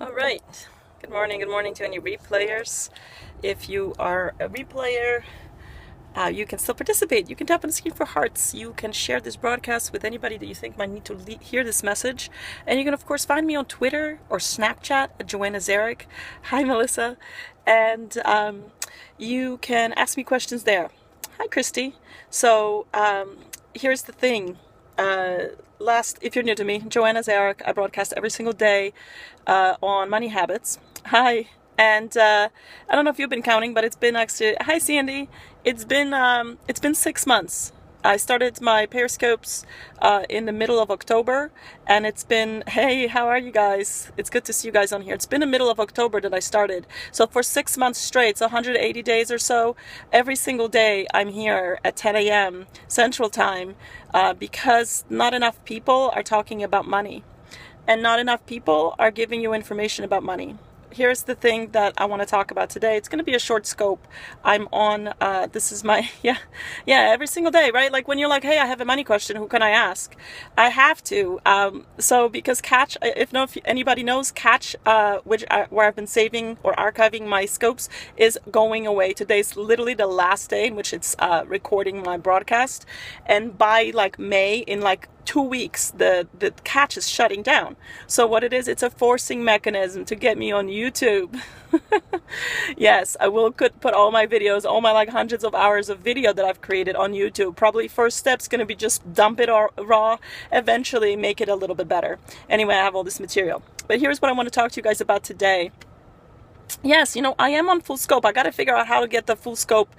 All right. Good morning to any replayers. If you are a replayer, you can still participate. You can tap on the screen for hearts. You can share this broadcast with anybody that you think might need to hear this message. And you can, of course, find me on Twitter or Snapchat at joannazarach. Hi, Melissa. And you can ask me questions there. Hi, Christy. So here's the thing. If you're new to me, Joanna Zarach. I broadcast every single day on money habits. Hi. And I don't know if you've been counting, but it's been actually, hi Sandy. It's been 6 months. I started my Periscopes in the middle of October, and it's been, hey, how are you guys? It's good to see you guys on here. It's been the middle of October that I started. So for 6 months straight, it's 180 days or so, every single day I'm here at 10 a.m. Central Time because not enough people are talking about money, and not enough people are giving you information about money. Here's the thing that I want to talk about today. It's going to be a short scope. I'm on, this is my, every single day, right? Like when you're like, hey, I have a money question, who can I ask? I have to. So because Catch, if anybody knows, Catch, where I've been saving or archiving my scopes, is going away. Today's literally the last day in which it's recording my broadcast. And by like May, in like 2 weeks, the Catch is shutting down. So what it is, it's a forcing mechanism to get me on YouTube. Yes, I will put all my videos, all my like hundreds of hours of video that I've created on YouTube. Probably first step's going to be just dump it raw, eventually make it a little bit better. Anyway, I have all this material. But here's what I want to talk to you guys about today. Yes, I am on full scope. I got to figure out how to get the full scope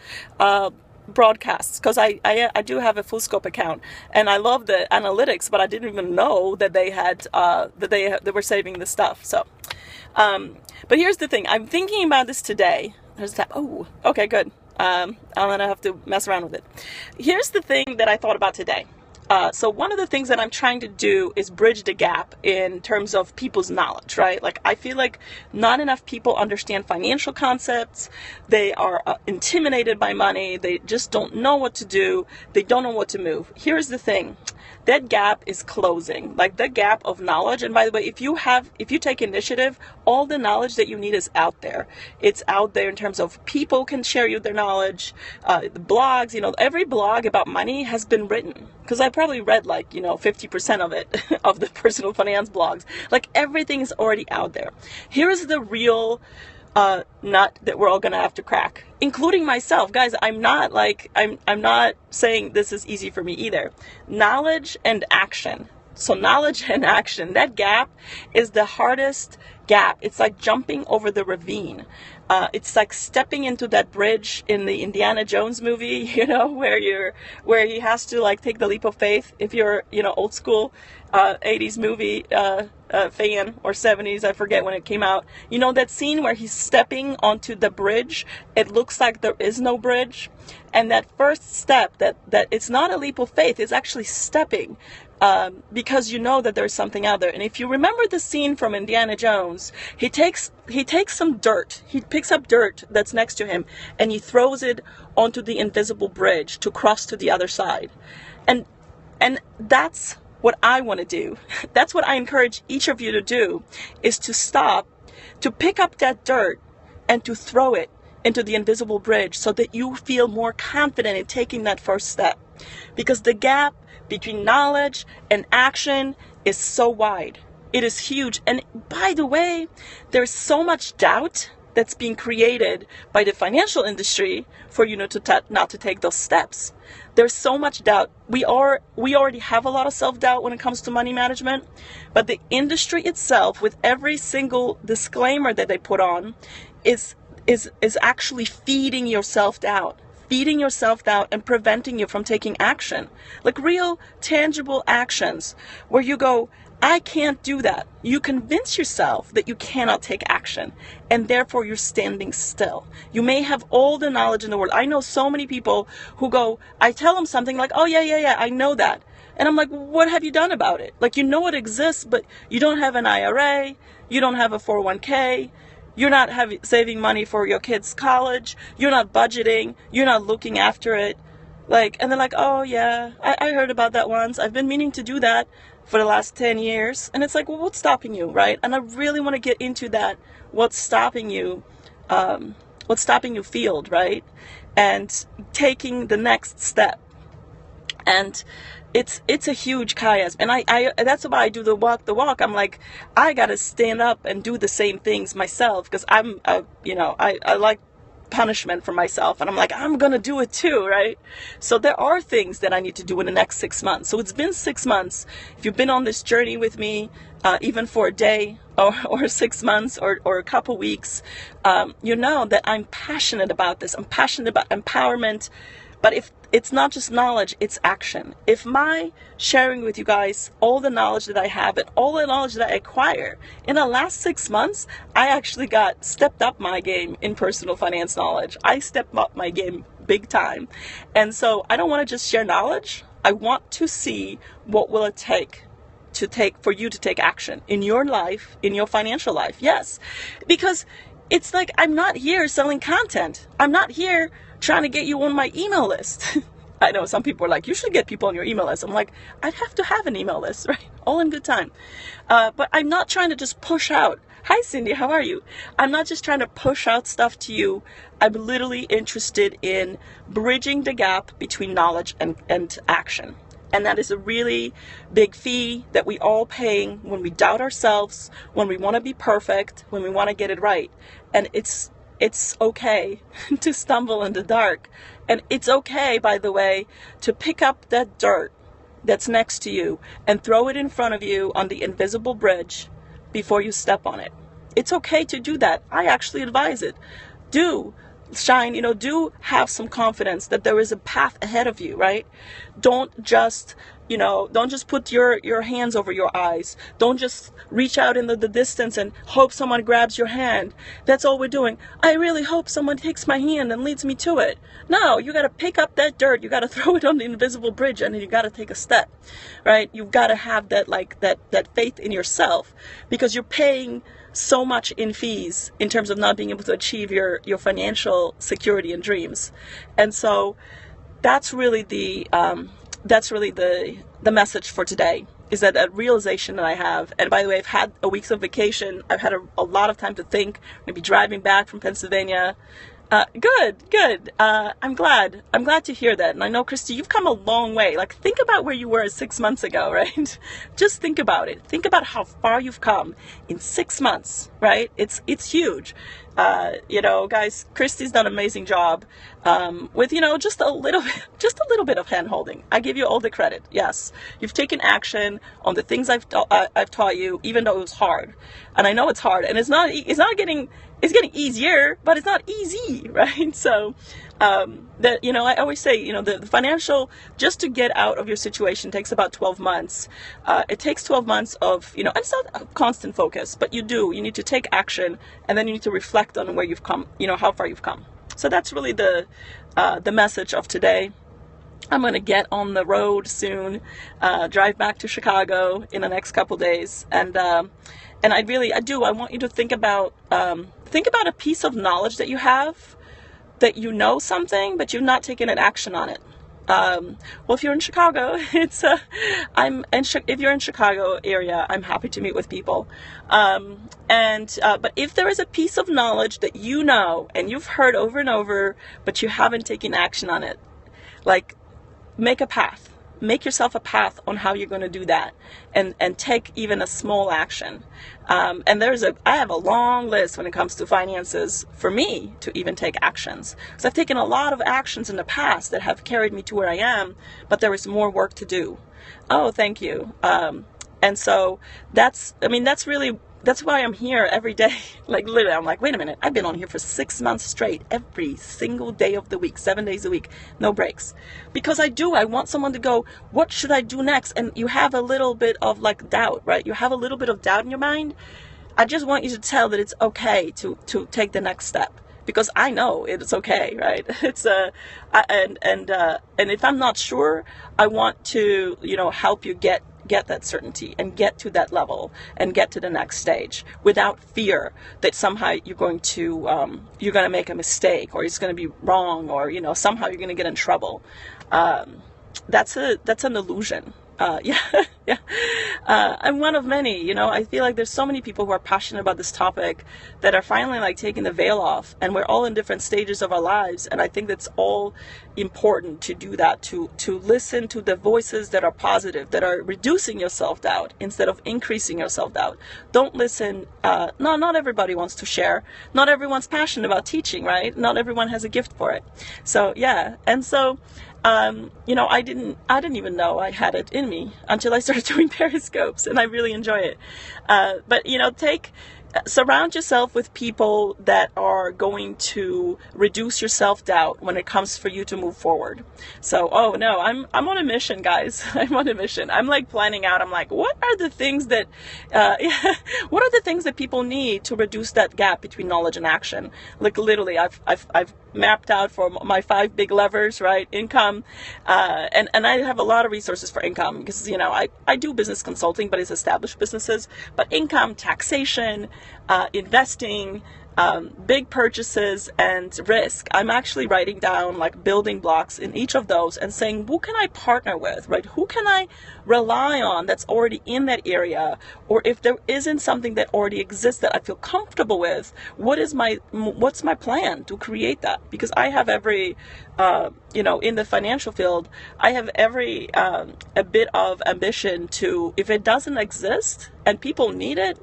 broadcasts, because I do have a full scope account, and I love the analytics, but I didn't even know that they had they were saving the stuff. So but here's the thing, I'm thinking about this today. There's that. Oh, okay, good. I'm gonna have to mess around with it. Here's the thing that I thought about today. So one of the things that I'm trying to do is bridge the gap in terms of people's knowledge, right? Like I feel like not enough people understand financial concepts. They are intimidated by money. They just don't know what to do. They don't know what to move. Here's the thing. That gap is closing, like the gap of knowledge. And by the way, if you take initiative, all the knowledge that you need is out there. It's out there in terms of people can share you their knowledge, the blogs, every blog about money has been written, because I probably read 50% of it, of the personal finance blogs. Like everything is already out there. Here's the real nut that we're all gonna have to crack, including myself, guys. I'm not saying this is easy for me either. Knowledge and action. So knowledge and action, that gap is the hardest gap. It's like jumping over the ravine. It's like stepping into that bridge in the Indiana Jones movie, where he has to like take the leap of faith. If you're, old school 80s movie fan, or 70s, I forget when it came out. That scene where he's stepping onto the bridge, it looks like there is no bridge. And that first step, that it's not a leap of faith, it's actually stepping. Because you know that there's something out there. And if you remember the scene from Indiana Jones, he takes some dirt. He picks up dirt that's next to him, and he throws it onto the invisible bridge to cross to the other side. And that's what I want to do. That's what I encourage each of you to do, is to stop, to pick up that dirt and to throw it into the invisible bridge, so that you feel more confident in taking that first step. Because the gap between knowledge and action is so wide. It is huge. And by the way, there's so much doubt that's being created by the financial industry for not to take those steps. There's so much doubt. We already have a lot of self-doubt when it comes to money management, but the industry itself, with every single disclaimer that they put on, is actually feeding your self-doubt. Feeding yourself doubt and preventing you from taking action. Like real tangible actions where you go, I can't do that. You convince yourself that you cannot take action, and therefore you're standing still. You may have all the knowledge in the world. I know so many people who go, I tell them something like, oh yeah, I know that. And I'm like, what have you done about it? Like, it exists, but you don't have an IRA, you don't have a 401k, you're not saving money for your kids' college, you're not budgeting, you're not looking after it. Like, and they're like, oh yeah, I heard about that once. I've been meaning to do that for the last 10 years. And it's like, well, what's stopping you, right? And I really want to get into that. What's stopping you? What's stopping you field, right? And taking the next step. And it's a huge chiasm. And I that's why I do the walk. I'm like, I got to stand up and do the same things myself, because I'm, I like punishment for myself, and I'm like, I'm gonna do it too, right? So there are things that I need to do in the next 6 months. So it's been 6 months. If you've been on this journey with me, even for a day or 6 months or a couple weeks, you know that I'm passionate about this. I'm passionate about empowerment. But if it's not just knowledge, it's action. If my sharing with you guys all the knowledge that I have and all the knowledge that I acquire in the last 6 months, I actually stepped up my game in personal finance knowledge. I stepped up my game big time. And so I don't want to just share knowledge. I want to see what will it take for you to take action in your life, in your financial life. Yes, because it's like, I'm not here selling content. I'm not here trying to get you on my email list. I know some people are like, you should get people on your email list. I'm like, I'd have to have an email list, right? All in good time. But I'm not trying to just push out. Hi, Cindy, how are you? I'm not just trying to push out stuff to you. I'm literally interested in bridging the gap between knowledge and action. And that is a really big fee that we all paying when we doubt ourselves, when we want to be perfect, when we want to get it right. And it's okay to stumble in the dark. And it's okay, by the way, to pick up that dirt that's next to you and throw it in front of you on the invisible bridge before you step on it. It's okay to do that. I actually advise it. Do shine, do have some confidence that there is a path ahead of you, right? Don't just put your hands over your eyes. Don't just reach out in the distance and hope someone grabs your hand. That's all we're doing. I really hope someone takes my hand and leads me to it. No, you got to pick up that dirt. You got to throw it on the invisible bridge, and then you got to take a step, right? You've got to have that faith in yourself, because you're paying so much in fees in terms of not being able to achieve your financial security and dreams. And so that's really the message for today, is that realization that I have. And by the way, I've had a week of vacation. I've had a lot of time to think. Maybe driving back from Pennsylvania. Good. I'm glad to hear that. And I know, Christy, you've come a long way. Like, think about where you were 6 months ago, right? Just think about it. Think about how far you've come in 6 months, right? It's huge. Guys, Christy's done an amazing job, with, just a little bit of hand holding. I give you all the credit. Yes. You've taken action on the things I've taught you, even though it was hard. And I know it's hard, and it's getting easier, but it's not easy, right? So, I always say, the financial, just to get out of your situation takes about 12 months. It takes 12 months of, it's not a constant focus, but you need to take action, and then you need to reflect on where you've come, how far you've come. So that's really the message of today. I'm going to get on the road soon, drive back to Chicago in the next couple days. And I want you to think about a piece of knowledge that you have, that you know something, but you've not taken an action on it. Well, if you're in Chicago, if you're in Chicago area, I'm happy to meet with people. But if there is a piece of knowledge that you know and you've heard over and over, but you haven't taken action on it, like, make a path. Make yourself a path on how you're going to do that, and take even a small action. And I have a long list when it comes to finances for me to even take actions. So I've taken a lot of actions in the past that have carried me to where I am, but there is more work to do. Oh, thank you. And so that's why I'm here every day. Like, literally, I'm like, wait a minute, I've been on here for 6 months straight, every single day of the week, 7 days a week, no breaks. Because I want someone to go, what should I do next? And you have a little bit of doubt, right? You have a little bit of doubt in your mind. I just want you to tell that it's okay to take the next step. Because I know it's okay, right? It's and if I'm not sure, I want to, help you get that certainty and get to that level and get to the next stage without fear that somehow you're going to make a mistake, or it's going to be wrong, or somehow you're going to get in trouble. that's an illusion. Yeah, yeah. I'm one of many, I feel like there's so many people who are passionate about this topic that are finally like taking the veil off, and we're all in different stages of our lives. And I think that's all important to do that, to listen to the voices that are positive, that are reducing your self-doubt instead of increasing your self-doubt. Don't listen. Not everybody wants to share. Not everyone's passionate about teaching, right? Not everyone has a gift for it. So yeah. And so, I didn't even know I had it in me until I started doing periscopes, and I really enjoy it. But surround yourself with people that are going to reduce your self-doubt when it comes for you to move forward. So, oh no, I'm on a mission, guys. I'm on a mission. I'm like planning out. I'm like, what are the things that, what are the things that people need to reduce that gap between knowledge and action? Like literally, I've mapped out for my 5 big levers, right? Income, and I have a lot of resources for income because, I do business consulting, but it's established businesses. But income, taxation, investing, big purchases, and risk. I'm actually writing down like building blocks in each of those and saying, who can I partner with, right? Who can I rely on that's already in that area? Or if there isn't something that already exists that I feel comfortable with, what's my plan to create that? Because I have every, in the financial field, I have every, a bit of ambition to, if it doesn't exist and people need it,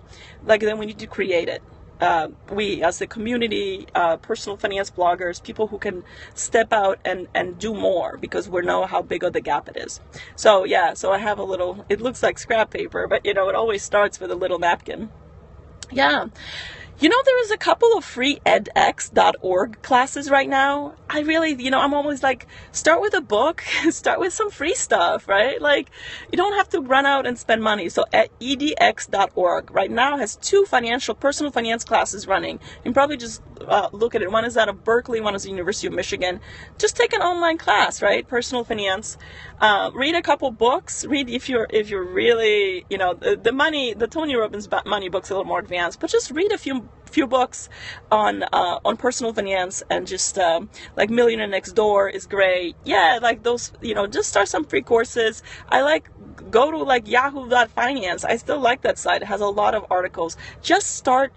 like then we need to create it. We as the community, personal finance bloggers, people who can step out and do more because we know how big of the gap it is. So yeah, so I have a little, it looks like scrap paper, but it always starts with a little napkin. Yeah. There is a couple of free edx.org classes right now. I really, I'm always like, start with a book, start with some free stuff, right? Like, you don't have to run out and spend money. So at edx.org right now has 2 personal finance classes running. You can probably just look at it. One is out of Berkeley, one is the University of Michigan. Just take an online class, right? Personal finance. Read a couple books. Read if you're really, the Tony Robbins money book's a little more advanced, but just read a few books on personal finance, and just like Millionaire Next Door is great. Yeah, like those, just start some free courses. Go to like yahoo.finance. I still like that site. It has a lot of articles. Just start.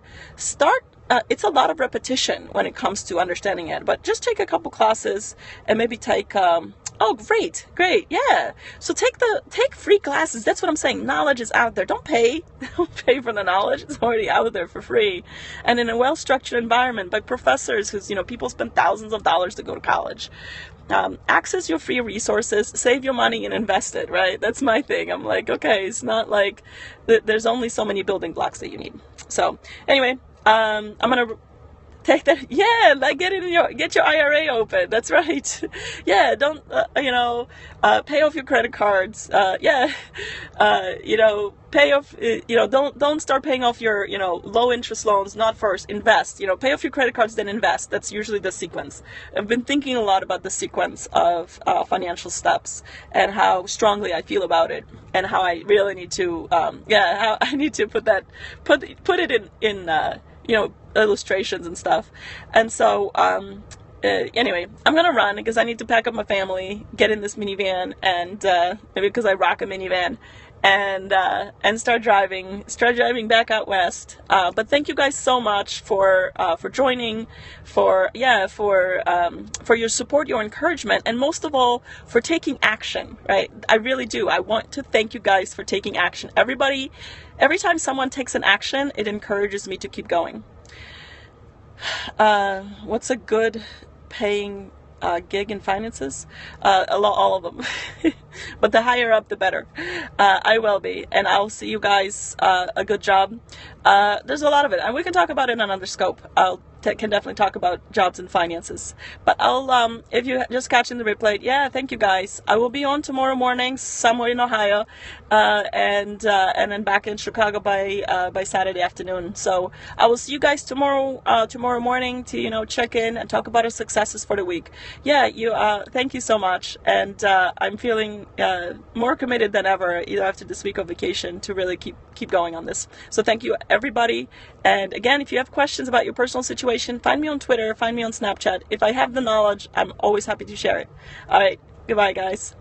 It's a lot of repetition when it comes to understanding it, but just take a couple classes and maybe take, oh, great. Yeah. So take free classes. That's what I'm saying. Knowledge is out there. Don't pay for the knowledge. It's already out there for free. And in a well-structured environment by professors who's, people spend thousands of dollars to go to college. Access your free resources, save your money and invest it, right? That's my thing. I'm like, okay, it's not like there's only so many building blocks that you need. So anyway, I'm going to take that. Yeah, like get your IRA open. That's right. Yeah, don't pay off your credit cards. Pay off. Don't start paying off your low interest loans. Not first. Invest. Pay off your credit cards, then invest. That's usually the sequence. I've been thinking a lot about the sequence of financial steps and how strongly I feel about it, and how I really need to how I need to put it in illustrations and stuff. And so anyway, I'm gonna run because I need to pack up my family, get in this minivan, and maybe because I rock a minivan, and start driving back out west. But thank you guys so much for joining, for your support, your encouragement, and most of all for taking action. Right, I really do. I want to thank you guys for taking action. Every time someone takes an action, it encourages me to keep going. What's a good paying gig in finances? All of them. But the higher up, the better. I will be. And I'll see you guys. A good job. There's a lot of it. And we can talk about it in another scope. Can definitely talk about jobs and finances. But I'll, if you just catching the replay, yeah, thank you guys. I will be on tomorrow morning somewhere in Ohio, and then back in Chicago by Saturday afternoon. So I will see you guys tomorrow morning to, check in and talk about our successes for the week. Yeah, thank you so much. And, I'm feeling, more committed than ever, either after this week of vacation, to really keep going on this. So thank you, everybody. And again, if you have questions about your personal situation, find me on Twitter, find me on Snapchat. If I have the knowledge, I'm always happy to share it. All right. Goodbye, guys.